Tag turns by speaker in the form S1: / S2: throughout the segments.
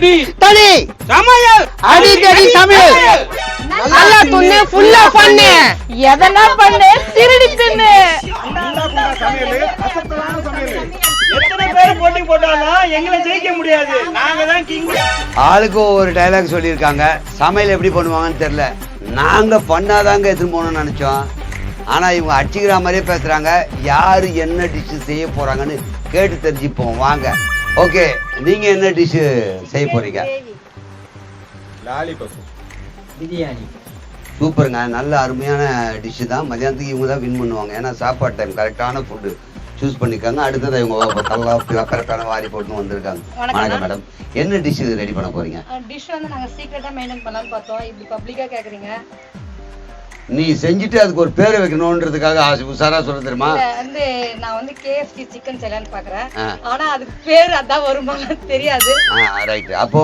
S1: அடிதடி
S2: தடி
S1: சமையல்
S2: அடிதடி சமையல்
S3: நல்லா துண்ணு ஃபுல்லா பண்ணு எதனா பண்ணு திருடி தின்னு
S1: சமையல் அசத்தலான சமையல். எத்தனை பேர் போட்டி போட்டாலும் எங்களை ஜெயிக்க முடியாது. நாங்க தான் கிங்.
S2: ஆளுக்கு ஒரு டைலாக் சொல்லியிருக்காங்க. சமையல் எப்படி பண்ணுவாங்கன்னு தெரியல. நாங்க பண்ணாதாங்க எடுத்துன்னு போகணும்னு நினைச்சோம். ஆனா இவங்க அடிச்சுக்கிற மாதிரியே பேசுறாங்க. யாரு என்ன டிஷ் செய்ய போறாங்கன்னு கேட்டு தெரிஞ்சுப்போம் வாங்க. ஓகே, நீங்க என்ன டிஷ் செய்ய போறீங்க?
S1: லாலிபப்
S4: பிரியாணி.
S2: சூப்பருங்க, நல்ல அருமையான டிஷ்ஷு தான். மதியானத்துக்கு இவங்க தான் வின் பண்ணுவாங்க. ஏன்னா சாப்பாடு டைம் கரெக்டான ஃபுட்டு சூஸ் பண்ணிக்காங்க. அடுத்தது இவங்க நல்லா கரெக்டான வாரி போட்டுன்னு வந்திருக்காங்க. வணக்கம் மேடம், என்ன டிஷ் ரெடி பண்ண போறீங்க?
S3: டிஷ் வந்து நாங்க சீக்ரெட்டா மெயின்டைன் பண்ணலாம்னு பார்த்தோம். இப்படி பப்ளிக்கா கேக்குறீங்க.
S2: நீ செஞ்சுட்டு அதுக்கு ஒரு பேரை வைக்கணும்ன்றதுக்காக உசாரா சொல்ல தெரியுமா?
S3: வந்து நான் வந்து KFC சிக்கன் செய்யலாம்னு பாக்குறேன். ஆனா அதுக்கு பேர் அதான் வருமா தெரியாது.
S2: ரைட், அப்போ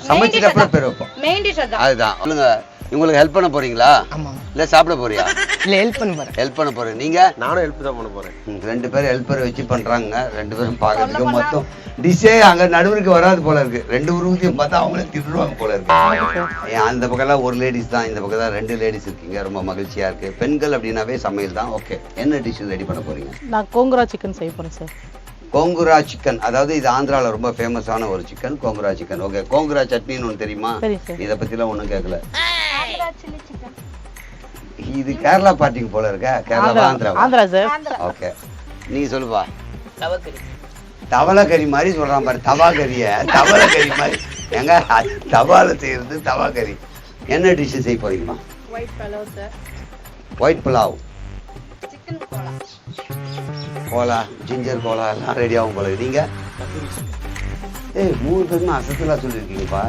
S2: சமைச்சிட்டு அப்புறம் பேர் வைப்போம்.
S3: மெயின் டிஷ் அதான்.
S2: அதுதான். சொல்லுங்க, இவங்களுக்கு ஹெல்ப் பண்ண போறீங்களா இல்ல சாப்பிட போறியா?
S4: இல்ல ஹெல்ப் பண்ண போறேன்.
S2: ஹெல்ப் பண்ண போறேன். நீங்க?
S1: நானும் ஹெல்ப் தான் பண்ண போறேன்.
S2: ரெண்டு பேரும் ஹெல்ப்பர் வச்சு பண்றாங்க. ரெண்டு பேரும் பாக்கிறதுக்கு மொத்தம் டிஷ்ஷே அங்க நடுவருக்கு வராது போல இருக்கு. ரெண்டு உருவத்தையும் பார்த்தா அவங்களே திட்டுவாங்க போல இருக்கு. அந்த பக்கம் ஒரு லேடிஸ் தான், இந்த பக்கம் தான் 2 லேடிஸ் இருக்கீங்க. ரொம்ப மகிழ்ச்சியா இருக்கு. பெண்கள் அப்படின்னாவே சமையல் தான். ஓகே, என்ன டிஷ் ரெடி பண்ண போறீங்க?
S5: நான் கோங்குரா சிக்கன் செய்ய போறேன் சார்.
S2: கோங்குரா சிக்கன், அதாவது இது ஆந்திரால ரொம்ப ஃபேமஸான ஒரு chicken, gongura chicken. Okay, gongura சட்னின்னு ஒன்று தெரியுமா? இதை பத்திலாம் ஒன்றும் கேட்கல. இது கேரளா பார்ட்டிக்கு போல இருக்க. கேரளா ஆந்திரா
S5: சார்.
S2: ஓகே, நீ சொல்லுவா. தவளை கறி மாதிரி சொல்றான் பாரு. தவா கறிய தவளை கறி மாதிரி. எங்க தவால செய்யறது தவா கறி. என்ன டிஷ் செய்ய போறீங்கம்மா?
S3: White pulao sir.
S2: White pulao,
S3: chicken கோலா.
S2: கோலா, ஜிஞ்சர் கோலா எல்லாம் ரெடி ஆகும் போல. நீங்க 3 பேருமே அசத்தலா சொல்லியிருக்கீங்கப்பா.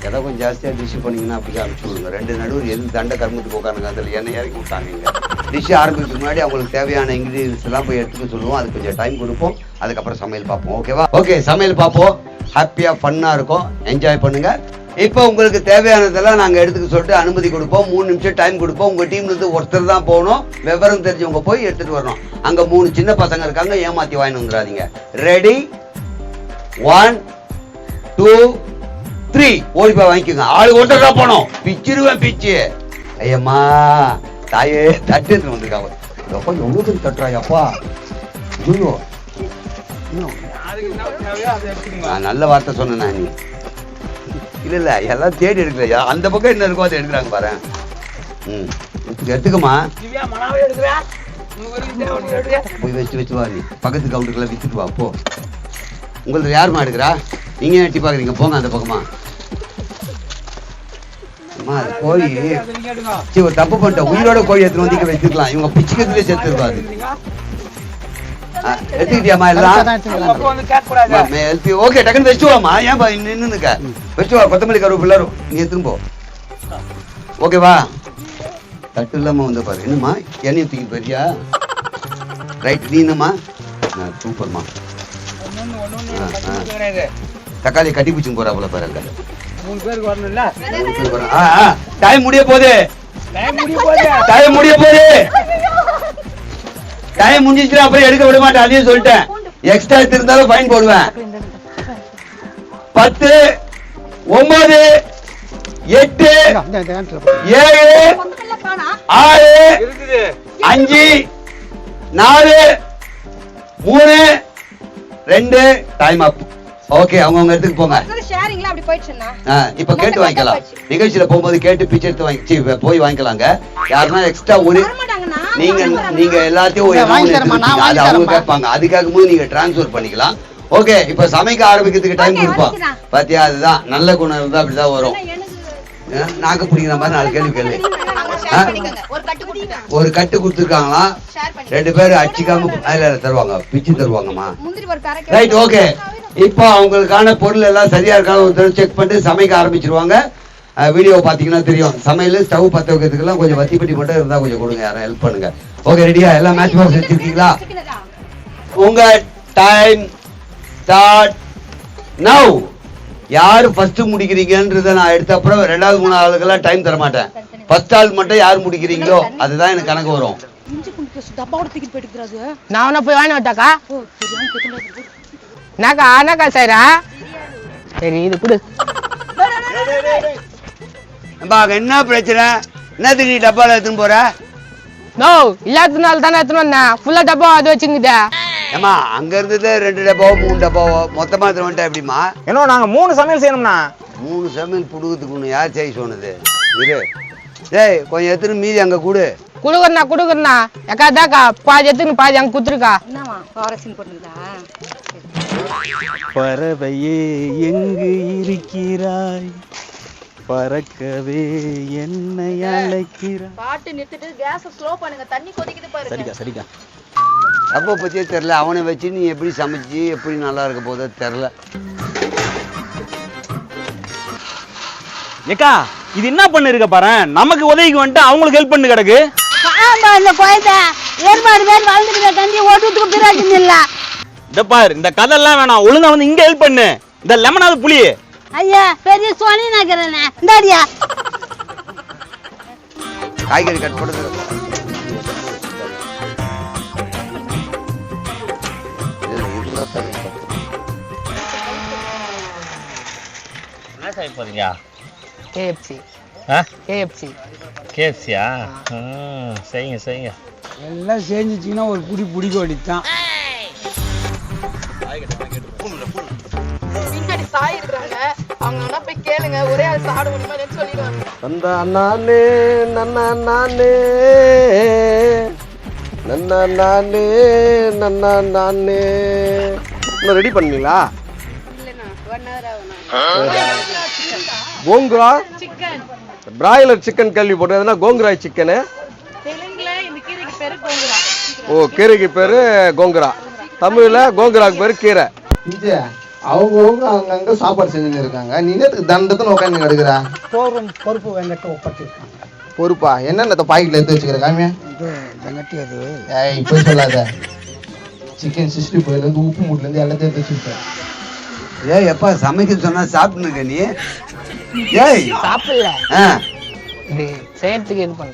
S2: எதை கொஞ்சம் ஜாஸ்தியாக டிஷ் பண்ணிங்கன்னா அப்படி அனுப்பிச்சு விடுங்க. 2 நடுவர் எது தண்டை கருமத்துக்கு உட்காந்துங்க. அதில் எண்ணெய் இறக்கி விட்டாங்க. டிஷ் ஆரம்பிக்கிறதுக்கு முன்னாடி அவங்களுக்கு தேவையான இன்க்ரீடியன்ஸ் எல்லாம் போய் எடுத்துக்க சொல்லுவோம். அதுக்கு கொஞ்சம் டைம் கொடுப்போம். அதுக்கப்புறம் சமையல் பார்ப்போம். ஓகேவா? ஓகே, சமையல் பார்ப்போம். ஹாப்பியாக ஃபன்னாக இருக்கும். என்ஜாய் பண்ணுங்க. இப்போ உங்களுக்கு தேவையானதெல்லாம் நாங்கள் எடுத்துக்க சொல்லிட்டு அனுமதி கொடுப்போம். 3 நிமிஷம் டைம் கொடுப்போம். உங்கள் டீம்லேருந்து ஒருத்தர் தான் போகணும். விவரம் தெரிஞ்சவங்க போய் எடுத்துகிட்டு வரணும். அங்கே 3 சின்ன பசங்க இருக்காங்க. ஏமாற்றி வாங்கிட்டு வந்துடாதீங்க. ரெடி? 1 2 3 ஓடி போய் வாங்கிக்கோங்க. ஆளு ஒன்றா போனோம். பிச்சிருவேன் பிச்சு. ஐயம்மா தாயே தட்டு எடுத்துட்டு வந்திருக்காங்க. எப்பா எவ்வளோ பேர் தட்டுறாயப்பா. ஐயோ, நான் நல்ல வார்த்தை சொன்னேன். நீ இல்ல எல்லாம் தேடி எடுக்கலையா? அந்த பக்கம் என்ன இருக்கோ அதை எடுக்கிறாங்க பாரு. எடுத்துக்கமா போய் வச்சு வா. நீ பக்கத்து கவுண்டருக்குலாம் வித்துட்டு வா போ. உங்களுக்கு யாருமா எடுக்கிறா? நீங்க எட்டி பாக்குறீங்க, போங்க அந்த பக்கமா. கோழி ஒரு தப்பு பண்ணிட்ட. உயிரோட கோழி எடுத்து வந்து வச்சுக்கலாம். இவங்க பிச்சுக்கிறதுலேயே சேர்த்துருவாது. எடுத்துக்கிட்டியாமா எல்லாம்? ஓகே, டக்குன்னு வச்சு வாமா. ஏன்பா நின்னுக்க வச்சு வா. கொத்தமல்லி கருவேப்பிலை நீ எடுத்துன்னு போ. ஓகேவா? தட்டு இல்லாம வந்து பாரு. என்னம்மா எண்ணெய் தூக்கி போயிட்டியா? ரைட், நீ என்னம்மா? சூப்பர்மா. தக்காளி கட்டி பிடிச்சுன்னு போறா போல பாரு.
S1: 3 பேருக்கு வரணும்ல.
S2: டைம் முடிய போகுது. டைம் முடிஞ்சிச்சுன்னா அப்புறம் எடுக்க விட மாட்டேன். அதையும் சொல்லிட்டேன். எக்ஸ்ட்ரா இருந்தாலும் ஃபைன் போடுவேன். 10 9 8 7 6 5 4 3 2 டைம் அப். ஓகே, அவங்க இடத்துக்கு போங்க. இப்ப கேட்டு வாங்கிக்கலாம். நிகழ்ச்சியில போகும்போது கேட்டு பிச்சை எடுத்து வாங்கி போய் வாங்கிக்கலாங்க. யாருன்னா எக்ஸ்ட்ரா ஒரு நீங்க எல்லாத்தையும் அவங்க கேட்பாங்க. அதுக்காக போது நீங்க டிரான்ஸ்பர் பண்ணிக்கலாம். ஓகே, இப்ப சமைக்க ஆரம்பிக்கிறதுக்கு டைம் கொடுப்போம். பாத்தியா? அதுதான் நல்ல குணம் இருந்தா அப்படிதான் வரும். நாக்கு பிடிக்கிற மாதிரி 4 கேள்வி கேள்வி. ஒரு கட்டு கொடுத்துருக்காங்களா? 2 பேரும் அடிச்சுக்காம தருவாங்க, பிச்சு தருவாங்கம்மா. Right, okay. இப்போ அவங்களுக்கான பொருள் எல்லாம் சரியா இருக்கான்னு ஒரு செக் பண்ணிட்டு சமைக்க ஆரம்பிச்சிருவாங்க. வீடியோ பாத்தீங்கன்னா தெரியும். சமையல் ஸ்டவ் பற்ற வைக்கிறதுக்கெல்லாம் கொஞ்சம் வத்தி பெட்டி மட்டும் இருந்தா கொஞ்சம் கொடுங்க. யாரும் ஹெல்ப் பண்ணுங்க. ஓகே, ரெடியா? எல்லாம் மேட்ச் பாக்ஸ் வச்சிருக்கீங்களா? உங்க டைம் ஸ்டார்ட் நவ். யாரு ஃபர்ஸ்ட் முடிக்கிறீங்கன்றத நான் எடுத்த அப்புறம் 2வது 3வது ஆளுக்கெல்லாம் டைம் தர மாட்டேன். ஃபர்ஸ்ட் ஆள் மட்டும் யார் முடிக்கிறீங்களோ அதுதான் எனக்கு கணக்கு வரும்.
S4: நான் போய் வாங்கி வட்டாக்கா? என்னக்கா செய்றா? சரி, இது கொடு.
S2: அங்க என்ன பிரச்சனை? என்னத்துக்கு நீ டப்பால எடுத்துன்னு போற?
S4: நோ இல்லாததுனால தானே எடுத்துன்னு வந்தேன். ஃபுல்லா டப்பா அது வச்சுங்குதே.
S2: ஏமா அங்க இருந்தது 2 டப்பாவோ 3 டப்பாவோ மொத்தமா எடுத்துன்னு வந்துட்டா எப்படிமா?
S1: ஏன்னா நாங்க 3 சமையல் செய்யணும்னா
S2: 3 சமையல் புடுக்கிறதுக்கு ஒன்று யார் செய்ய சொன்னது? இரு டேய் கொஞ்சம் எடுத்துன்னு மீதி அங்க கூடு.
S4: குடுக்குறா எக்கா தாக்கா பாதி எடுத்துன்னு பாதி அங்க குத்துருக்கா.
S3: என்னவா பாரசின் போட்டுருக்கா?
S1: பறவையே எங்கு இருக்கிறாய், பறக்கவே என்னை அழைக்கிறாய்.
S6: பாட்டு நிறுத்திட்டு கேஸ் ஸ்லோ பண்ணுங்க, தண்ணி கொதிக்குது பாருங்க.
S1: சரிக்கா
S2: அப்போ பற்றியே தெரில. அவனை வச்சு நீ எப்படி சமைச்சு எப்படி நல்லா இருக்க போதோ தெரில.
S1: ஏக்கா இது என்ன பண்ணு இருக்க பாரு, நமக்கு உதவிக்கு வந்துட்டு அவங்களுக்கு ஹெல்ப் பண்ணு கிடக்கு.
S6: இந்த குழந்தை ஏற்பாடு பேர் வளர்ந்துட்டு கஞ்சி ஓட்டுறதுக்கு பிராஜன் இல்ல.
S1: இந்த பாரு இந்த கதெல்லாம் வேணாம், ஒழுங்கா வந்து இங்க ஹெல்ப் பண்ணு. இந்த லெமனாவது புளி.
S6: ஐயா பெரிய சோனி நகரனே இந்தாடியா.
S2: காய்கறி கட் பண்ணுறது
S7: என்ன செய்ய போறீங்க?
S4: கேஎஃப்சி. கேஎஃப்சி.
S7: கேஎஃப்சியா? செய்யுங்க செய்யுங்க.
S8: எல்லாம் செஞ்சிச்சிங்கன்னா ஒரு புடி பிடிக்க வேண்டியதுதான்.
S6: பின்னாடி சாய் இருக்கிறாங்க, அவங்க வேணா போய் கேளுங்க. ஒரே ஆள் சாட முடியுமா சொல்லிடுவாங்க.
S8: நன்னா நானே நன்னா நானே நன்னா நானே நன்னா நானே. இன்னும் ரெடி பண்ணீங்களா? கோங்குரா பிராய்லர் சிக்கன் கேள்வி போட்டதுன்னா கோங்குராய் சிக்கனு. ஓ கீரைக்கு பேரு கோங்குரா, தமிழ்ல கோங்குராக்கு பேரு கீரை.
S9: அவங்க அங்கங்க சாப்பாடு செஞ்சுன்னு இருக்காங்க, நீ தண்டத்துல உட்காந்து எடுக்கிற
S8: பொறுப்பு வெங்கட்ட ஒப்பட்டிருக்காங்க.
S9: பொறுப்பா என்னென்ன பாக்கெட்ல எடுத்து வச்சுக்கிற காமியா?
S8: வெங்கட்டி அது
S9: ஏய் போய் சொல்லாத. சிக்கன் 65 இருந்து உப்பு மூட்ல இருந்து எல்லாத்தையும் எடுத்து வச்சுருக்கேன்.
S2: ஏய் எப்பா சமைக்க சொன்னா சாப்பிட்டுனுக்க நீ. ஏய்
S4: சாப்பிடல
S2: ஆ
S4: செய்யறதுக்கு இது பண்ணு.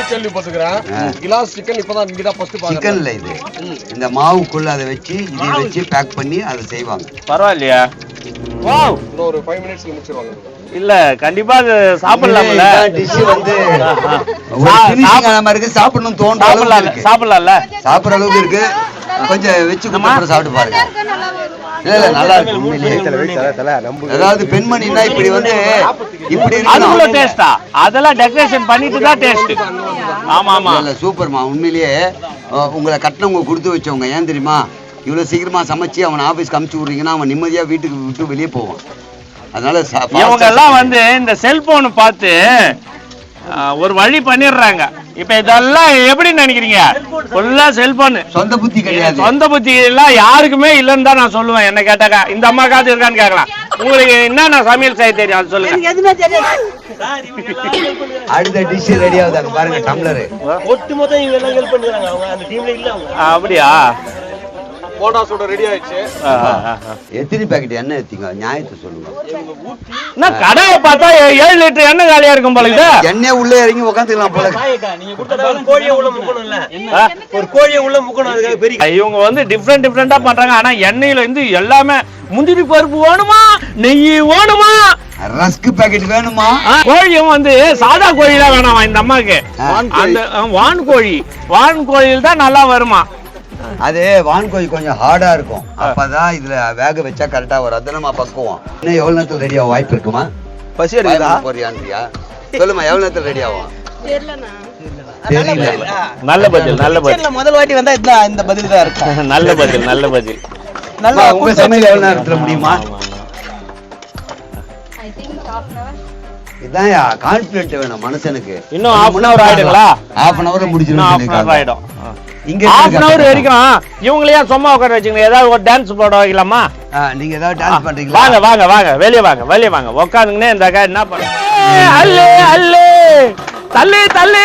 S8: கேள்விப்பட்டிருக்கிறேன். கிளாஸ் சிக்கன் இப்பதான் இங்கதான் ஃபர்ஸ்ட் பாக்குறேன்.
S2: சிக்கன்ல இது இந்த மாவுக்குள்ள அதை வச்சு இதை வச்சு பேக் பண்ணி அதை செய்வாங்க.
S7: பரவாயில்லையா? வாவ்,
S8: இன்னும் ஒரு 5 மினிட்ஸ்ல முடிச்சிருவாங்க.
S7: இல்ல கண்டிப்பா அது சாப்பிடலாம்ல.
S2: டிஷ் வந்து ஒரு ஃபினிஷிங் ஆன மாதிரி இருக்கு, சாப்பிடணும் தோன்ற அளவுக்கு இருக்கு.
S7: சாப்பிடலாம்ல,
S2: சாப்பிடுற அளவுக்கு இருக்கு. கொஞ்சம் வச்சு அப்புறம் சாப்பிட்டு பாருங்க. இல்ல நல்லா இருக்கு உண்மையிலேயே. அதாவது பெண்மணின்னா இப்படி வந்து இப்படி
S7: அதுக்குள்ள
S2: இருக்கு.
S7: டேஸ்டா? அதெல்லாம் டெக்கரேஷன் பண்ணிட்டு தான் டேஸ்ட். ஆமா ஆமா
S2: இல்ல சூப்பர்மா உண்மையிலேயே. உங்களை கட்டினவங்க கொடுத்து வச்சவங்க ஏன் தெரியுமா? இவ்வளவு சீக்கிரமா சமைச்சு அவன் ஆபீஸ்க்கு அனுப்பிச்சு விடுறீங்கன்னா அவன் நிம்மதியா வீட்டுக்கு விட்டு வெளியே போவான். அதனால
S7: இவங்க எல்லாம் வந்து இந்த செல்போன் பார்த்து ஒரு வழி பண்ணிடுறாங்க. இப்ப இதெல்லாம் எப்படி நினைக்கிறீங்க? ஃபுல்லா செல்போன்.
S2: சொந்த புத்தி கிடையாது.
S7: சொந்த புத்தி எல்லாம் யாருக்குமே இல்லைன்னு தான் நான் சொல்லுவேன். என்ன கேட்டாக்கா இந்த அம்மா காத்து இருக்கான்னு கேட்கலாம். உங்களுக்கு என்ன சமையல் செய்ய தெரியும் அது சொல்லுங்க.
S2: அடுத்த டிஷ் ரெடி ஆகுதாங்க பாருங்க. டம்ளரு
S8: ஒட்டுமொத்தம் இவங்க எல்லாம் ஹெல்ப் பண்ணிடுறாங்க. அவங்க அந்த டீம்ல இல்ல.
S7: அப்படியா?
S8: போடாஸோட ரெடி ஆயிடுச்சு.
S2: எத்தனை பேக்கெட் எண்ணெய் எடுத்தீங்க? நியாயத்தை சொல்லுங்க.
S7: நான் கடையை பார்த்தா 7 லிட்டர் எண்ணெய் காலியா இருக்கும் போல இது.
S2: எண்ணெய் உள்ளே இறங்கி உட்காந்துக்கலாம் போல.
S8: நீங்க கொடுத்தா ஒரு கோழியை உள்ள முக்கணும்ல. ஒரு கோழியை உள்ள முக்கணும். அதுக்காக பெரிய
S7: இவங்க வந்து டிஃப்ரெண்டா பண்றாங்க. ஆனா எண்ணெயில இருந்து எல்லாமே முந்திரி பருப்பு வேணுமா, நெய் வேணுமா,
S2: ரஸ்க் பேக்கெட் வேணுமா?
S7: கோழியும் வந்து சாதா கோழி தான் வேணாமா இந்த அம்மாக்கு. அந்த வான் கோழியில் தான் நல்லா வருமா.
S2: அது வான்கோழி கொஞ்சம் ஹார்டா இருக்கும். அப்பதான் இதுல வேக வச்சா கரெக்டா வரும். அதனமா பக்குவோம். இன்னும் எவ்வளவு நேரத்துல ரெடி ஆகும் வாய்ப்பு இருக்குமா?
S8: பசி எடுக்குதா?
S2: போறியான்றியா? சொல்லுமா எவ்வளவு நேரத்துல ரெடி ஆகும்? தெரியல.
S7: நல்ல பதில்.
S8: முதல் வாட்டி வந்தா இந்த பதில் தான் இருக்கும்.
S7: நல்ல பதில்.
S2: நல்லா உங்க சமையல் எவ்வளவு நேரத்துல முடியுமா?
S3: I think half an hour.
S2: இதான்யா கான்ஃபிடென்ட் வேணும் மனுஷனுக்கு.
S7: இன்னும் half an hour ஆயிடுங்களா?
S2: half an hour முடிச்சிருங்க.
S7: half an hour ஆயிடும்.
S2: இங்க
S7: half an hour வரைக்கும் இவங்களையா சும்மா உட்கார வச்சுங்க. ஏதாவது ஒரு டான்ஸ் போட வைக்கலாமா?
S2: நீங்க ஏதாவது டான்ஸ் பண்றீங்களா?
S7: வாங்க வெளிய வாங்க உட்காந்துங்கன்னே இந்த அக்கா என்ன பண்ண அல்லே அல்லே தள்ளு தள்ளு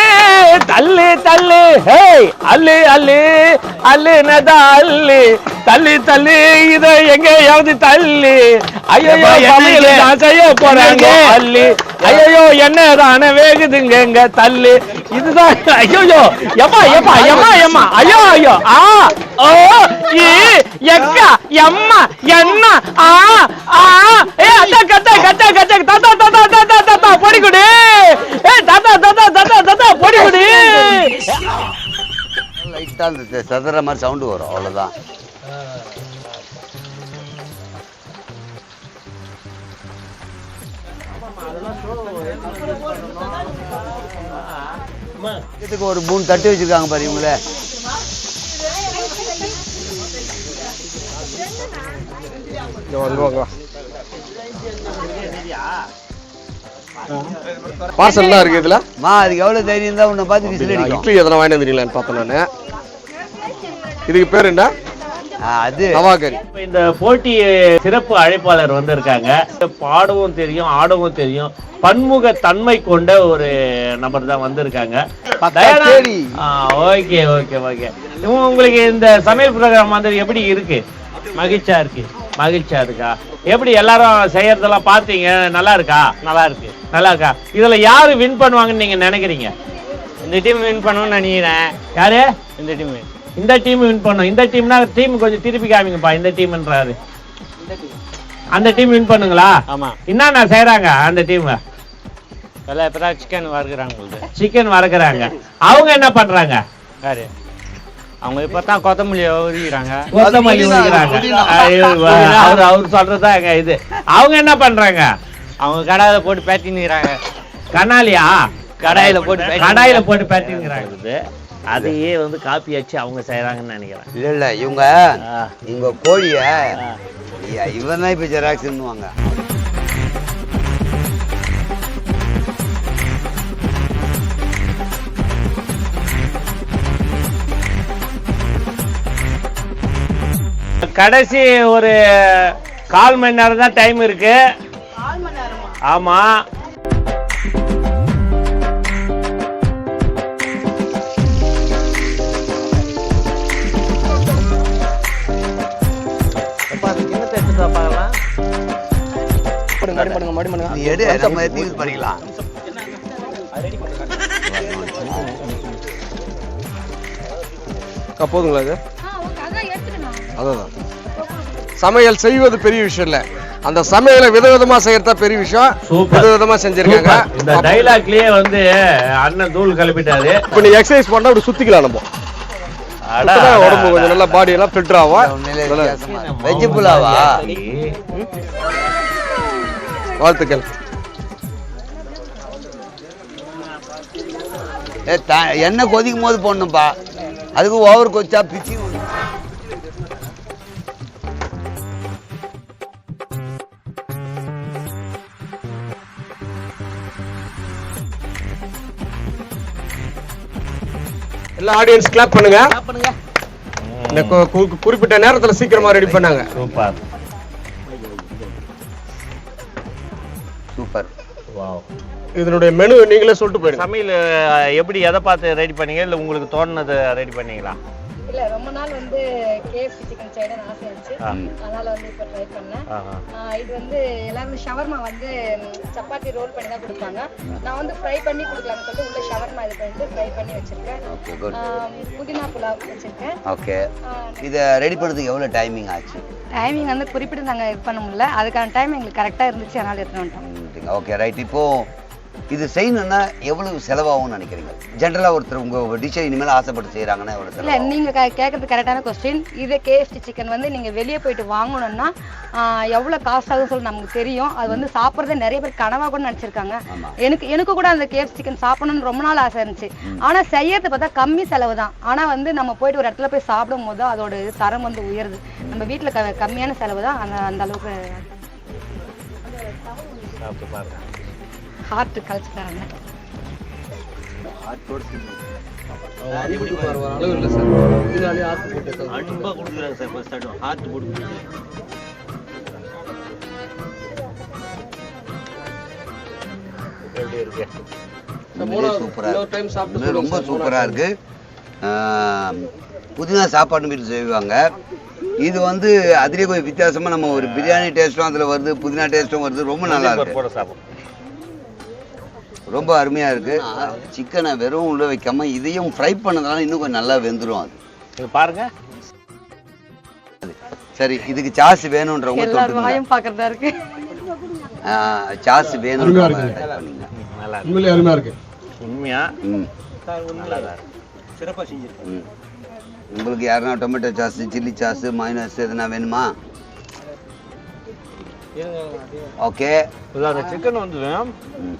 S7: தள்ளு தள்ளு ஹே அல்லு அல்லு அல்லு நதா அல்லு தள்ளு தள்ளு இத எங்கேயாவது தள்ளு. ஐயோ சமையல் தான் செய்ய போறாங்க அல்லு. ஐயோ என்ன தானே வேகுதுங்க எங்க தள்ளு. இதுதான் ஐயோ எம்மா ஐயோ ஆ ஓ எக்கா எம்மா என்ன ஆ ஆ ஏ அத்தா கத்தா கத்தா கத்தா தாத்தா தாத்தா தாத்தா தாத்தா பொடி குடி ஏ தாத்தா தாத்தா தாத்தா தாத்தா பொடி குடி
S2: லைட்டா அந்த சதுர மாதிரி சவுண்டு வரும், அவ்வளவுதான். இதுக்கு ஒரு 3 தட்டு வச்சிருக்காங்க பாரு இவங்களே.
S8: பார்சல்லாம் இருக்கு இதுல.
S2: அதுக்கு எவ்வளவு தைரியம் தான் உன்னை பார்த்து விசில் அடிக்கும்.
S8: இட்லி எதனா வாங்கி வந்துருக்கீங்களான்னு பார்த்தேன் நானு. இதுக்கு பேர் என்ன?
S2: அது
S8: நவாகரி.
S7: இந்த போட்டி சிறப்பு அழைப்பாளர் வந்திருக்காங்க. பாடவும் தெரியும், ஆடவும் தெரியும், பன்முக தன்மை கொண்ட ஒரு நபர் தான் வந்திருக்காங்க. Okay okay okay. உங்களுக்கு இந்த சமையல் ப்ரோக்ராம் வந்து எப்படி இருக்கு? மகிழ்ச்சியா இருக்கு. மகிழ்ச்சியா இருக்கா? எப்படி எல்லாரும் செய்யறதெல்லாம் பாத்தீங்க? நல்லா இருக்கா? நல்லா இருக்கு. நல்லா இருக்கா? இதுல யாரு வின் பண்ணுவாங்கன்னு நீங்க நினைக்கிறீங்க?
S4: இந்த டீம் வின் பண்ணுவோம்னு நினைக்கிறேன்.
S7: யாரு?
S4: இந்த டீம்.
S7: இந்த டீம் வின் பண்ணும். இந்த டீம்னா டீம் கொஞ்சம் திருப்பி காமிங்கப்பா. இந்த டீம்ன்றாரு. அந்த டீம் வின் பண்ணுங்களா?
S4: ஆமா.
S7: என்னென்ன செய்யறாங்க அந்த டீம்?
S4: எல்லாம் இப்பதான் சிக்கன் வறுக்கிறாங்க.
S7: சிக்கன் வறுக்கிறாங்க. அவங்க என்ன பண்றாங்க?
S4: யாரு? அவங்க இப்பதான் கொத்தமல்லி உரிக்கிறாங்க.
S7: கொத்தமல்லி உரிக்கிறாங்க. அவர் சொல்றதாங்க இது. அவங்க என்ன பண்றாங்க?
S4: அவங்க கடாயில போட்டு பேட்டின்னுறாங்க.
S7: கண்ணாலியா?
S4: கடாயில போட்டு
S7: பேட்டிங்கிறாங்க. அதையே வந்து காப்பி அடிச்சு அவங்க செய்யறாங்கன்னு நினைக்கிறேன்.
S2: இல்ல இவங்க கோழிய இவன் தான் இப்ப ஜெராக்ஸ் பண்ணுவாங்க.
S7: கடைசி ஒரு 1/4 மணி நேரம் தான் டைம் இருக்கு. ஆமா.
S8: போதுங்களா இது? அதான் சமையல் செய்வது பெரிய விஷயம் இல்ல, அந்த சமையலை விதவிதமா செய்யறதா பெரிய விஷயம். விதவிதமா செஞ்சிருக்காங்க.
S7: இந்த டைலாக்லயே வந்து அண்ணன் தூள் கிளப்பிட்டாரு.
S8: இப்ப நீ எக்ஸசைஸ் பண்ணா அப்படி சுத்திக்கலாம். நம்ம உடம்பு கொஞ்சம் நல்லா பாடி எல்லாம் ஃபிட் ஆகும்.
S2: வெஜ் புலாவா?
S8: வாழ்த்துக்கள்.
S2: எண்ணெய் கொதிக்கும் போது போடணும்பா, அதுக்கு ஓவர் கொச்சா பிச்சு.
S8: எல்லா ஆடியன்ஸ் கிளாப் பண்ணுங்க. இந்த குறிப்பிட்ட நேரத்துல சீக்கிரமா ரெடி பண்ணாங்க.
S7: Super
S2: super.
S7: வாவ்.
S8: இதனுடைய மெனு நீங்களே சொல்லிட்டு போயிடுங்க.
S7: சமையல் எப்படி எதை பார்த்து ரெடி பண்ணீங்க, இல்ல உங்களுக்கு தோணுனதை ரெடி பண்ணீங்களா?
S3: இல்ல ரொம்ப நாள் வந்து KFC சிக்கன் செய்யணும்னு ஆசை இருந்துச்சு. அதனால வந்து இப்ப ட்ரை பண்ணேன். இது வந்து எல்லாரும் ஷவர்மா வந்து சப்பாத்தி ரோல் பண்ணி தான் கொடுப்பாங்க. நான் வந்து ஃப்ரை பண்ணி கொடுக்கலாம்னு சொல்லிட்டு உள்ள ஷவர்மா இது பண்ணிட்டு ஃப்ரை பண்ணி வச்சிருக்கேன். புதினா புலாவ் வச்சிருக்கேன்.
S2: ஓகே. இதை ரெடி பண்ணதுக்கு எவ்வளவு டைமிங் ஆச்சு?
S3: டைமிங் வந்து குறிப்பிட்டு நாங்க இது பண்ண முடியல. அதுக்கான டைம் எங்களுக்கு கரெக்டா இருந்துச்சு, அதனால எடுத்துட்டு வந்துட்டோம்.
S2: Okay right. இப்போ இது செய்யணும்னா எவ்வளவு செலவாகும்னு நினைக்கிறீங்க? ஜென்ரலா ஒருத்தர் உங்க டிஷ்ஷை இனிமேல் ஆசைப்பட்டு செய்யறாங்கன்னா எவ்வளவு செலவு?
S3: இல்ல நீங்க கேட்கறது கரெக்டான கொஸ்டின். இதே KFC சிக்கன் வந்து நீங்க வெளியே போயிட்டு வாங்கணும்னா எவ்வளவு காஸ்ட் ஆகும்னு சொல்லி நமக்கு தெரியும். அது வந்து சாப்பிட்றதே நிறைய பேர் கனவா கூட நினைச்சிருக்காங்க. எனக்கு கூட அந்த KFC சிக்கன் சாப்பிடணும்னு ரொம்ப நாள் ஆசை இருந்துச்சு. ஆனா செய்யறது பார்த்தா கம்மி செலவு தான். ஆனா வந்து நம்ம போயிட்டு ஒரு இடத்துல போய் சாப்பிடும் போது அதோட தரம் வந்து உயருது. நம்ம வீட்டுல கம்மியான செலவு தான், அந்த அளவுக்கு ஹார்ட் கழிச்சுட்டாங்க.
S2: ரொம்ப சூப்பரா இருக்கு. புதினா சாப்பாடு வீட்டு செய்வாங்க. இது வந்து அதுலேயே கொஞ்சம் வித்தியாசமா நம்ம ஒரு பிரியாணி டேஸ்ட்டும் அதுல வருது, புதினா டேஸ்ட்டும் வருது. ரொம்ப நல்லா இருக்கு, ரொம்ப அருமையா இருக்கு. சிக்கனை வெறும் உள்ள வைக்காம இதையும் ஃப்ரை பண்ணதுனால இன்னும் கொஞ்சம் நல்லா வெந்துடும். அது
S7: பாருங்க.
S2: சரி, இதுக்கு சாஸ் வேணுன்றவங்க
S3: எல்லாரும்
S2: தொட்டுங்க.
S3: வாயும் பாக்குறதா இருக்கு.
S2: சாஸ் வேணுன்றவங்க
S7: நல்லா இருக்கு.
S9: உண்மையிலே அருமையா இருக்கு.
S7: உண்மையா
S2: ம்.
S1: சிறப்பா செஞ்சிருக்கேன்.
S2: ம். உங்களுக்கு யாருன்னா tomato sauce, chilli sauce, minus எதுனா வேணுமா? ஓகே.
S7: அந்த சிக்கன் வந்து
S2: ம்.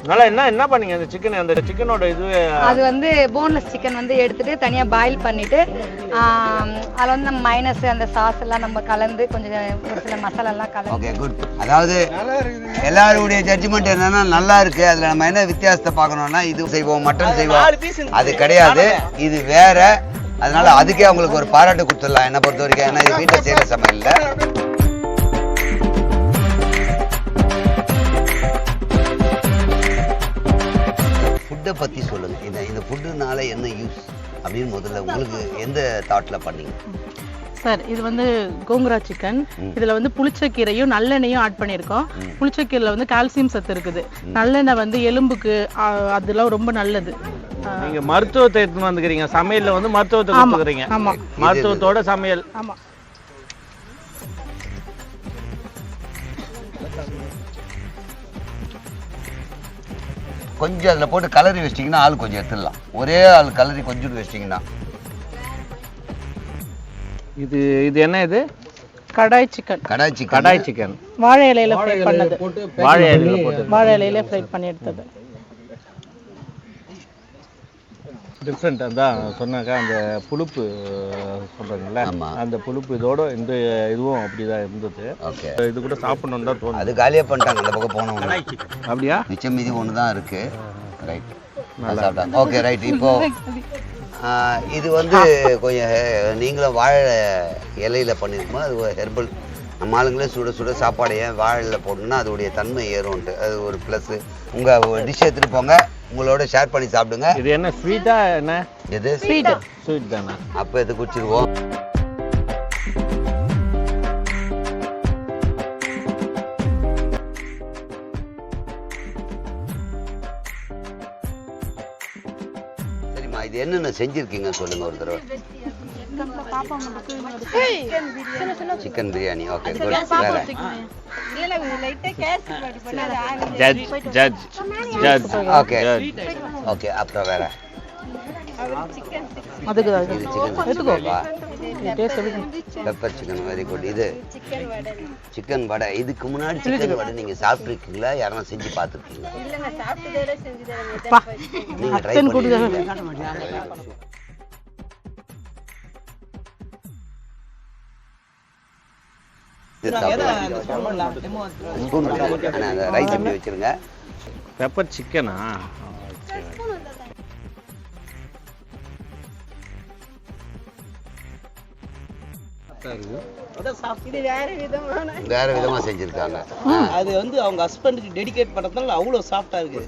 S7: நல்லா என்ன பண்ணீங்க அந்த சிக்கன்? அந்த சிக்கனோட இது
S3: அது வந்து போன்லெஸ் சிக்கன் வந்து எடுத்துட்டு தனியா பாயில் பண்ணிட்டு அதில் வந்து நம்ம மைனஸ் அந்த சாஸ் எல்லாம் நம்ம கலந்து கொஞ்சம் ஒரு சில மசாலா எல்லாம் கலந்து.
S2: Okay, good. அதாவது எல்லாருடைய ஜட்ஜ்மெண்ட் என்னன்னா நல்லா இருக்கு. அதுல நம்ம என்ன வித்தியாசத்தை பார்க்கணும்னா, இது செய்வோம், மட்டன் செய்வோம், அது கிடையாது, இது வேற. அதனால அதுக்கே அவங்களுக்கு ஒரு பாராட்டு கொடுத்துடலாம் என்ன பொறுத்த வரைக்கும். ஏன்னா இது வீட்டில் செய்யற சமையல்ல. ஃபுட்டை பற்றி சொல்லுங்கள். இந்த ஃபுட்டுனால என்ன யூஸ் அப்படின்னு முதல்ல உங்களுக்கு எந்த தாட்டில் பண்ணீங்க?
S5: சார் இது வந்து கோங்குரா சிக்கன். இதுல வந்து புளிச்சக்கீரையும் நல்லெண்ணெயும் ஆட் பண்ணியிருக்கோம். புளிச்சக்கீரையில் வந்து கால்சியம் சத்து இருக்குது. நல்லெண்ணெய் வந்து எலும்புக்கு அதெல்லாம் ரொம்ப நல்லது.
S7: நீங்க மருத்துவத்தை எடுத்துன்னு வந்துக்கிறீங்க, சமையல்ல வந்து மருத்துவத்தை கொடுத்துக்கிறீங்க.
S5: ஆமா,
S7: மருத்துவத்தோட சமையல்.
S5: ஆமா.
S2: கொஞ்சம் அதில் போட்டு கலரி வச்சிட்டிங்கன்னா ஆள் கொஞ்சம் எடுத்துடலாம். ஒரே ஆள் கலரி கொஞ்சம் வச்சிட்டிங்கன்னா.
S7: இது என்ன? இது
S5: கடாய் சிக்கன்.
S7: கடாய் சிக்கன்
S5: வாழை இலையில ஃப்ரை பண்ணது.
S7: வாழை இலையில போட்டு
S5: வாழை இலையில ஃப்ரை பண்ணி எடுத்தது.
S7: டிஃப்ரெண்ட். அதான் சொன்னாக்கா அந்த புழுப்பு சொல்றாங்கல்ல, அந்த புழுப்பு இதோட இந்த இதுவும் அப்படிதான் இருந்தது.
S2: ஓகே,
S7: இது கூட சாப்பிடணும் தான் தோணும்.
S2: அது காலியாக பண்ணிட்டாங்க அந்த பக்கம் போனவங்க.
S7: அப்படியா?
S2: மிச்சம் மீதி ஒன்று தான் இருக்கு. ரைட், நல்லா சாப்பிட்டாங்க. Okay, right. இப்போ இது வந்து கொஞ்சம் நீங்களும் வாழை இலையில பண்ணிருக்கோம். அது ஒரு ஹெர்பல். நம்ம ஆளுங்களே சுட சுட சாப்பாடு ஏன் வாழையில் போடணும்னா அதோடைய தன்மை ஏறும்ட்டு, அது ஒரு ப்ளஸ். உங்கள் டிஷ் எடுத்துகிட்டு போங்க, உங்களோட ஷேர் பண்ணி சாப்பிடுங்க.
S7: இது என்ன ஸ்வீட்டா? என்ன
S2: எது?
S7: ஸ்வீட் தானே?
S2: அப்போ எது குடிச்சிருவோம். சரிம்மா, இது என்னென்ன செஞ்சுருக்கீங்க சொல்லுங்க ஒரு தடவை. சிக்கன் பிரியாணி. Okay, good. வேற
S7: ஜட்ஜ்.
S2: Okay okay. அப்புறம் வேற
S5: அதுக்கு
S2: இது chicken
S5: taste
S2: pepper chicken. Very good. இது சிக்கன் வடை. இதுக்கு முன்னாடி சிக்கன் வடை நீங்க சாப்பிட்டுருக்கீங்களா? யாரும் செஞ்சு பார்த்துருக்கீங்களா? நீங்க ட்ரை பண்ணுங்க. ரைஸ் எப்படி வச்சிருங்க.
S7: பெப்பர் சிக்கனா?
S2: வேற விதமா செஞ்சிருக்காங்க.
S1: அது வந்து அவங்க ஹஸ்பண்டுக்கு டெடிகேட் பண்றதுனால அவ்வளவு சாஃப்ட்டா இருக்கு.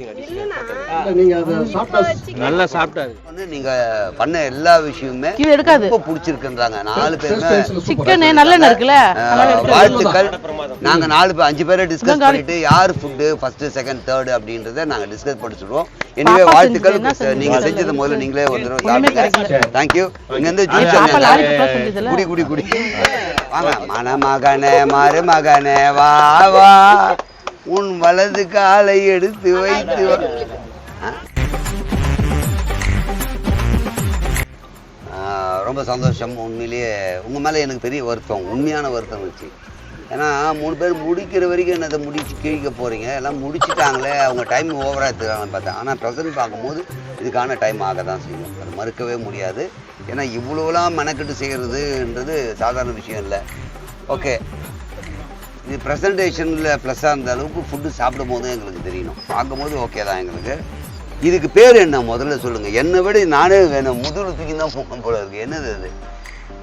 S9: நீங்க அதை சாப்பிட்டா
S7: நல்லா சாப்பிட்டாரு.
S2: வந்து நீங்க பண்ண எல்லா விஷயமுமே
S5: எடுக்காது.
S2: ரொம்ப பிடிச்சிருக்குன்றாங்க 4 பேருமே.
S5: சிக்கன் நல்லெண்ணெய் இருக்குல்ல,
S2: வாழ்த்துக்கள். நாங்க 5 பேரை டிஸ்கஸ் பண்ணிட்டு யார் ஃபுட்டு ஃபர்ஸ்ட், செகண்ட், தேர்ட் அப்படின்றத நாங்க டிஸ்கஸ் பண்ணிடுவோம். எனவே வாழ்த்துக்கள். நீங்க செஞ்சது முதல்ல நீங்களே ஒரு தடவை சாப்பிடுங்க. தேங்க்யூ. இங்க இருந்து ஜூஸ் குடி குடி குடி. வாங்க. மணமகனே மருமகனே வா வா, உன் வலது காலை எடுத்து வைத்து வா. ரொம்ப சந்தோஷம். உண்மையிலேயே உங்க மேல எனக்கு பெரிய வருத்தம், உண்மையான வருத்தம் இருந்துச்சு. ஏன்னா 3 பேர் முடிக்கிற வரைக்கும் என்னதை முடிச்சு கிழிக்க போறீங்க. எல்லாம் முடிச்சுட்டாங்களே, அவங்க டைம் ஓவரா எடுத்துக்காங்கன்னு பார்த்தேன். ஆனால் ப்ரெசன்ட் பார்க்கும்போது இதுக்கான டைம் ஆக தான் செய்யும். அது மறுக்கவே முடியாது. ஏன்னா இவ்வளோலாம் மெனக்கெட்டு செய்கிறதுன்றது சாதாரண விஷயம் இல்லை. ஓகே, இது ப்ரெசன்டேஷனில் ப்ளஸ்ஸாக இருந்த அளவுக்கு ஃபுட்டு சாப்பிடும் போதும் எங்களுக்கு தெரியணும். பார்க்கும்போது ஓகே தான் எங்களுக்கு. இதுக்கு பேர் என்ன முதல்ல சொல்லுங்கள். என்னை விட நானே வேணும் முதல்ல தூக்கி தான் போகும் போல இருக்குது. என்னது அது?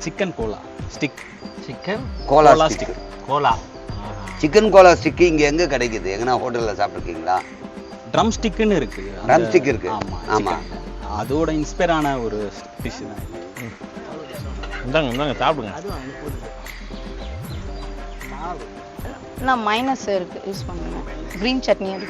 S7: Chicken kola stick. Chicken
S2: kola stick.
S7: Kola
S2: chicken kola stick இங்கே எங்கே கிடைக்குது? எங்கன்னா ஹோட்டலில் சாப்பிட்ருக்கீங்களா?
S10: ட்ரம் ஸ்டிக்குன்னு இருக்கு.
S2: ட்ரம் ஸ்டிக் இருக்கு.
S10: ஆமாம், அதோட இன்ஸ்பயர் ஆன ஒரு டிஷ் தான்.
S7: இந்தாங்க சாப்பிடுங்க.
S3: நான் மைனஸ் இருக்கு யூஸ் பண்ணுவேன். கிரீன் சட்னி அது.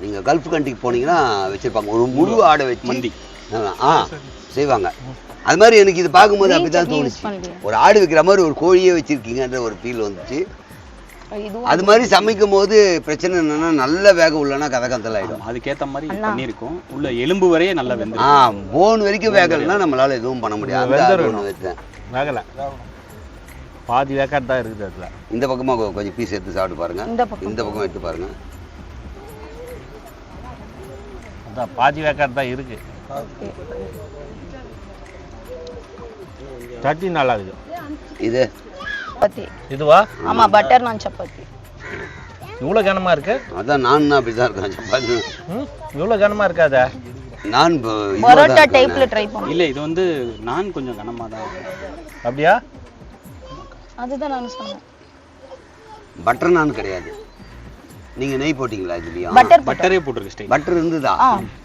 S2: நீங்கள் கல்ஃப் கண்ட்ரிக்கு போனீங்கன்னா வச்சுருப்பாங்க ஒரு முழு ஆடை வச்சு
S10: மந்தி.
S2: செய்வாங்க. அது மாதிரி எனக்கு இது பார்க்கும்போது அப்படி தான் தோணுச்சு. ஒரு ஆடு வைக்கிற மாதிரி ஒரு கோழியே வச்சுருக்கீங்கன்ற ஒரு ஃபீல் வந்துச்சு. அது மாதிரி சமைக்கும் போது பிரச்சனை என்னன்னா நல்ல வேகம் உள்ளனா கதகந்தல் ஆயிடும்.
S10: அதுக்கேற்ற மாதிரி பண்ணியிருக்கோம். உள்ள எலும்பு வரையே நல்லா வெந்து
S2: போன் வரைக்கும் வேகலைன்னா நம்மளால எதுவும் பண்ண முடியாது. வச்சேன்
S7: வேகலை, பாதி வேக்காடு தான் இருக்குது அதில்.
S2: இந்த பக்கமாக கொஞ்சம் பீஸ் எடுத்து சாப்பிட்டு பாருங்க. இந்த பக்கம் எடுத்து பாருங்க.
S7: அதான் பாதி வேக்காடு தான் இருக்கு. சட்னி நல்லா இருக்குது.
S2: இது
S7: இதுவா?
S6: ஆமா, பட்டர் நான் சப்பாத்தி.
S7: இவ்வளோ கனமா இருக்கு?
S2: அதான் நான் அப்படிதான் இருக்கேன். சப்பாத்தி
S7: இவ்வளோ கனமா இருக்காத.
S2: நான்
S6: பரோட்டா டைப்ல ட்ரை பண்ணேன்.
S10: இல்லை, இது வந்து நான் கொஞ்சம் கனமாக தான் இருக்கும்.
S7: அப்படியா?
S6: அதுதான் நான் சொன்னேன்.
S2: பட்டர் நான் கிடையாது. நீங்க நெய் போட்டீங்களா இதுலயும்?
S10: பட்டரே போட்டிருக்கு ஸ்டைல்.
S2: பட்டர் இருந்துதா?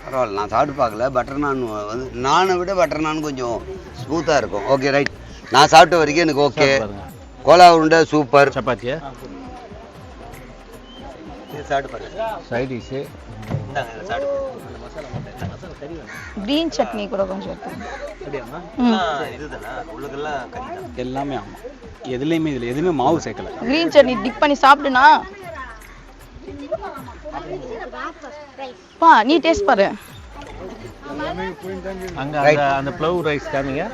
S2: பரவாயில்ல, நான் சாப்பிட்டு பார்க்கல. பட்டர் நான் வந்து நானை விட பட்டர் நான் கொஞ்சம் ஸ்மூத்தா இருக்கும். ஓகே ரைட், நான் சாப்பிட்ட வரைக்கும் எனக்கு ஓகே. கோலா உருண்டை சூப்பர்.
S7: சப்பாத்தியா?
S2: சாப்பிட்டு பாருங்க.
S7: Side dish.
S6: கிரீன் சட்னி கூட கொஞ்சம் எடுத்துங்க.
S10: எல்லாமே ஆமாம். எதுலேயுமே இதில் எதுவுமே மாவு சேர்க்கல.
S6: கிரீன் சட்னி டிப் பண்ணி சாப்பிடுனா பா, நீ டேஸ்ட் பாரு.
S7: அங்க அந்த ப்ளவ் ரைஸ் காமிங்க.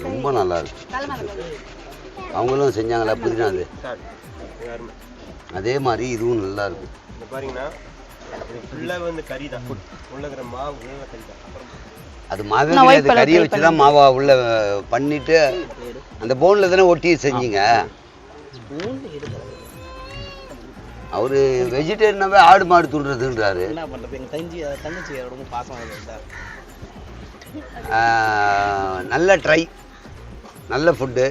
S2: ரொம்ப நல்லா இருக்கு. அவங்களும் செஞ்சாங்களா புதினா? அது அதே மாதிரி இதுவும் நல்லா இருக்கு. அது மாவே கிடையாது, கறியை வச்சுதான் மாவா உள்ள பண்ணிட்டு அந்த போன்ல தானே ஒட்டி செஞ்சீங்க. அவரு வெஜிடேரியனாவே ஆடு மாடு துண்டுறதுன்றாரு. நல்ல ட்ரை, நல்ல ஃபுட்டு.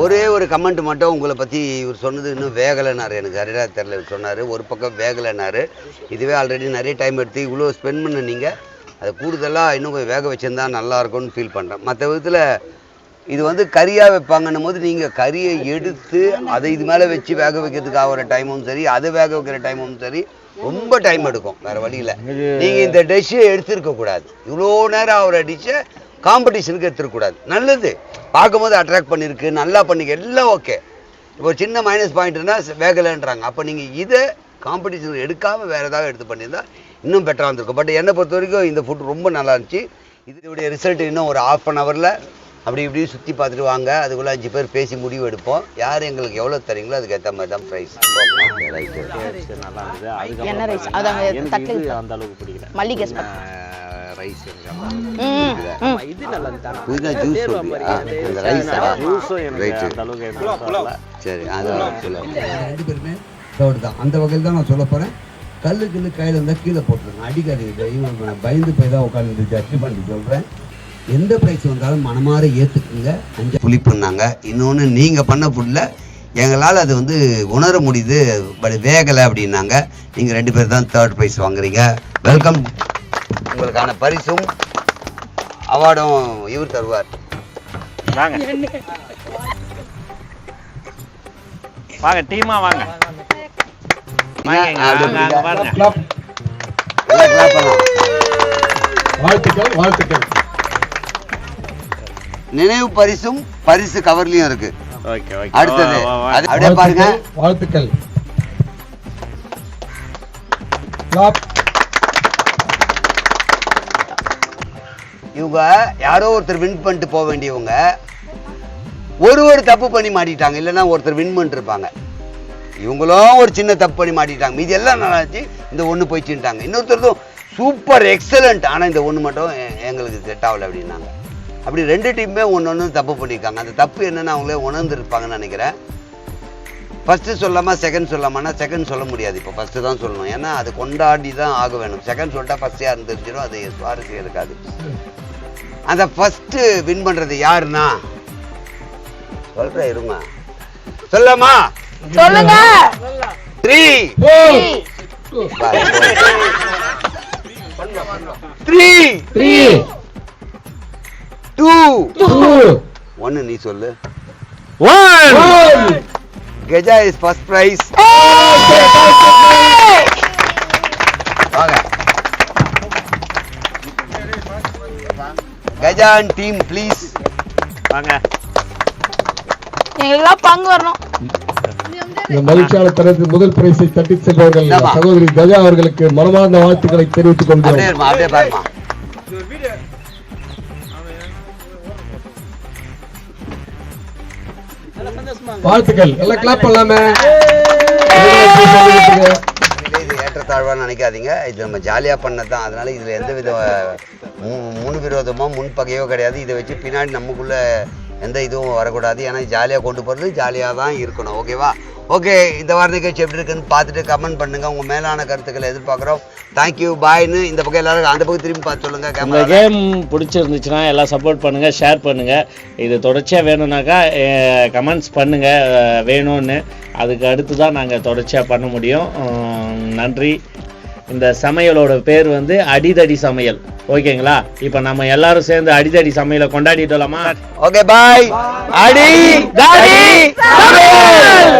S2: ஒரே ஒரு கமெண்ட் மட்டும் உங்களை பற்றி இவர் சொன்னது இன்னும் வேகலைனாரு. எனக்கு சரியாக தெரில. இவர் சொன்னார் ஒரு பக்கம் வேகலைனாரு. இதுவே ஆல்ரெடி நிறைய டைம் எடுத்து இவ்வளோ ஸ்பெண்ட் பண்ண நீங்கள் அதை கூடுதலாக இன்னும் கொஞ்சம் வேக வச்சுருந்தா நல்லாயிருக்கும்னு ஃபீல் பண்ணுறேன். மற்ற விதத்தில் இது வந்து கறியாக வைப்பாங்கன்னும் போது நீங்கள் கறியை எடுத்து அதை இது மேலே வச்சு வேக வைக்கிறதுக்கு ஆகிற டைமும் சரி, அதை வேக வைக்கிற டைமும் சரி, ரொம்ப டைம் எடுக்கும். வேறு வழியில் நீங்கள் இந்த டிஷ்ஷை எடுத்துருக்கக்கூடாது. இவ்வளோ நேரம் ஆகிற டிஷ்ஷை காம்படிஷனுக்கு எடுத்துருக்கூடாது. நல்லது, பார்க்கும்போது அட்ராக்ட் பண்ணியிருக்கு, நல்லா பண்ணிக்க, எல்லாம் ஓகே. இப்போ சின்ன மைனஸ் பாயிண்ட்னா வேகலைன்றாங்க. அப்போ நீங்கள் இதை காம்படிஷன் எடுக்காமல் வேறு ஏதாவது எடுத்து பண்ணியிருந்தால் இன்னும் பெட்டராக இருந்திருக்கும். பட் என்னை பொறுத்த வரைக்கும் இந்த ஃபுட் ரொம்ப நல்லா இருந்துச்சு. இதோடைய ரிசல்ட் இன்னும் ஒரு ½ அன் ஹவரில் அப்படி இப்படி சுற்றி பார்த்துட்டு வாங்க. அதுக்குள்ளே 5 பேர் பேசி முடிவு எடுப்போம். யார் எங்களுக்கு எவ்வளோ தரீங்களோ அதுக்கு ஏற்ற மாதிரி தான் ப்ரைஸ்.
S6: என்ன ரைஸ்? அதாங்க தட்டில்
S7: அந்த அளவுக்கு பிடிக்கல.
S6: மல்லிகை
S7: ரைஸ்
S2: இது நல்லா புதினா ஜூஸ் அந்த ரைஸ் சரி, அது ரெண்டு பேருமே தான் அந்த வகையில் தான் நான் சொல்ல போகிறேன். கல்லு கையில் இருந்தால் கீழே போட்டுருங்க, அடிக்காதீங்க. இவங்க பயந்து போய் தான் உட்காந்து ஜட்ஜி பண்ணி சொல்கிறேன். எந்த ப்ரைஸ் வந்தாலும் மனமாற ஏற்றுக்குங்க. 5 புளி பண்ணாங்க. இன்னொன்று நீங்கள் பண்ண ஃபுட்டில் எங்களால் அது வந்து உணர முடியுது, பட் வேகலை அப்படின்னாங்க. நீங்கள் 2 பேர் தான் 3rd ப்ரைஸ் வாங்குறீங்க. வெல்கம். உங்களுக்கான பரிசும் அவார்டும் இவர் தருவார்.
S7: வாங்க வாங்க, டீமா வாங்க.
S9: வாழ்த்துக்கள், வாழ்த்துக்கள்.
S2: நினைவு பரிசும் பரிசு கவர்லயும் இருக்கு.
S7: Okay okay.
S2: அடுத்தது அப்படியே பாருங்க.
S9: வாழ்த்துக்கள்.
S2: இவங்க யாரோ ஒருத்தர் வின் பண்ணிட்டு போக வேண்டியவங்க ஒரு தப்பு பண்ணி மாட்டிட்டாங்க. இல்லைன்னா ஒருத்தர் வின் பண்ணிட்டு இருப்பாங்க. இவங்களும் ஒரு சின்ன தப்பு பண்ணி மாட்டிட்டாங்க. மீதி எல்லாம் நல்லா இருந்துச்சு, இந்த ஒன்று போயிடுச்சுட்டாங்க. இன்னொருத்தருக்கும் சூப்பர் எக்ஸலண்ட், ஆனால் இந்த ஒன்று மட்டும் எங்களுக்கு செட் ஆகலை அப்படின்னாங்க. அப்படி 2 டீமுமே ஒன்று தப்பு பண்ணியிருக்காங்க. அந்த தப்பு என்னென்னு அவங்களே உணர்ந்துருப்பாங்கன்னு நினைக்கிறேன். ஃபஸ்ட்டு சொல்லாமா செகண்ட் சொல்லாமான்னா செகண்ட் சொல்ல முடியாது. இப்போ ஃபஸ்ட்டு தான் சொல்லணும். ஏன்னா அது கொண்டாடி தான் ஆக வேணும். செகண்ட் சொல்லிட்டா ஃபஸ்ட் யார் தெரிஞ்சிடும், அது சுவாரஸ்யம் இருக்காது. அந்த ஃபஸ்ட்டு வின் பண்ணுறது யாருன்னா சொல்கிறேன், இருங்க சொல்லாமா?
S6: சொல்லுங்க.
S2: 3 3 1 நீ சொல்லு.
S7: 1.
S2: கெஜா இஸ் ஃபர்ஸ்ட் பிரைஸ். வாங்க கெஜா அண்ட் டீம் ப்ளீஸ்
S7: வாங்க.
S5: எங்களுக்கு பங்கு வரணும்.
S9: இந்த மகிழ்ச்சியான தரத்தில் முதல் பரிசை தட்டி செல்பவர்கள் சகோதரி கஜா அவர்களுக்கு மனமார்ந்த வாழ்த்துக்களை தெரிவித்துக் கொள்கிறோம்.
S2: அப்படியே பாருமா.
S9: வாழ்த்துக்கள். எல்லாம் கிளாப் பண்ணலாமே.
S2: இது ஏற்றத்தாழ்வான்னு நினைக்காதீங்க. இது நம்ம ஜாலியா பண்ணதான். அதனால இதுல எந்த வித முன்விரோதமோ முன்பகையோ கிடையாது. இதை வச்சு பின்னாடி நமக்குள்ள எந்த இதுவும் வரக்கூடாது. ஏன்னா ஜாலியாக கொண்டு போகிறது ஜாலியாக தான் இருக்கணும். ஓகேவா? ஓகே, இந்த வார நிகழ்ச்சி எப்படி இருக்குன்னு பார்த்துட்டு கமெண்ட் பண்ணுங்கள். உங்கள் மேலான கருத்துக்களை எதிர்பார்க்குறோம். தேங்க்யூ, பாய்னு இந்த பக்கம் எல்லாரும் அந்த பக்கம் திரும்பி பார்த்து சொல்லுங்கள்.
S7: இந்த கேம் பிடிச்சிருந்துச்சுன்னா எல்லாம் சப்போர்ட் பண்ணுங்கள், ஷேர் பண்ணுங்கள். இது தொடர்ச்சியாக வேணும்னாக்கா கமெண்ட்ஸ் பண்ணுங்கள் வேணும்னு. அதுக்கு அடுத்து தான் நாங்கள் தொடர்ச்சியாக பண்ண முடியும். நன்றி. இந்த சமையலோட பேர் வந்து அடிதடி சமையல். ஓகேங்களா? இப்போ நம்ம எல்லாரும் சேர்ந்து அடிதடி சமையலை கொண்டாடிட்டோம்மா.
S2: ஓகே, பாய்.
S7: அடி தடி சமையல்.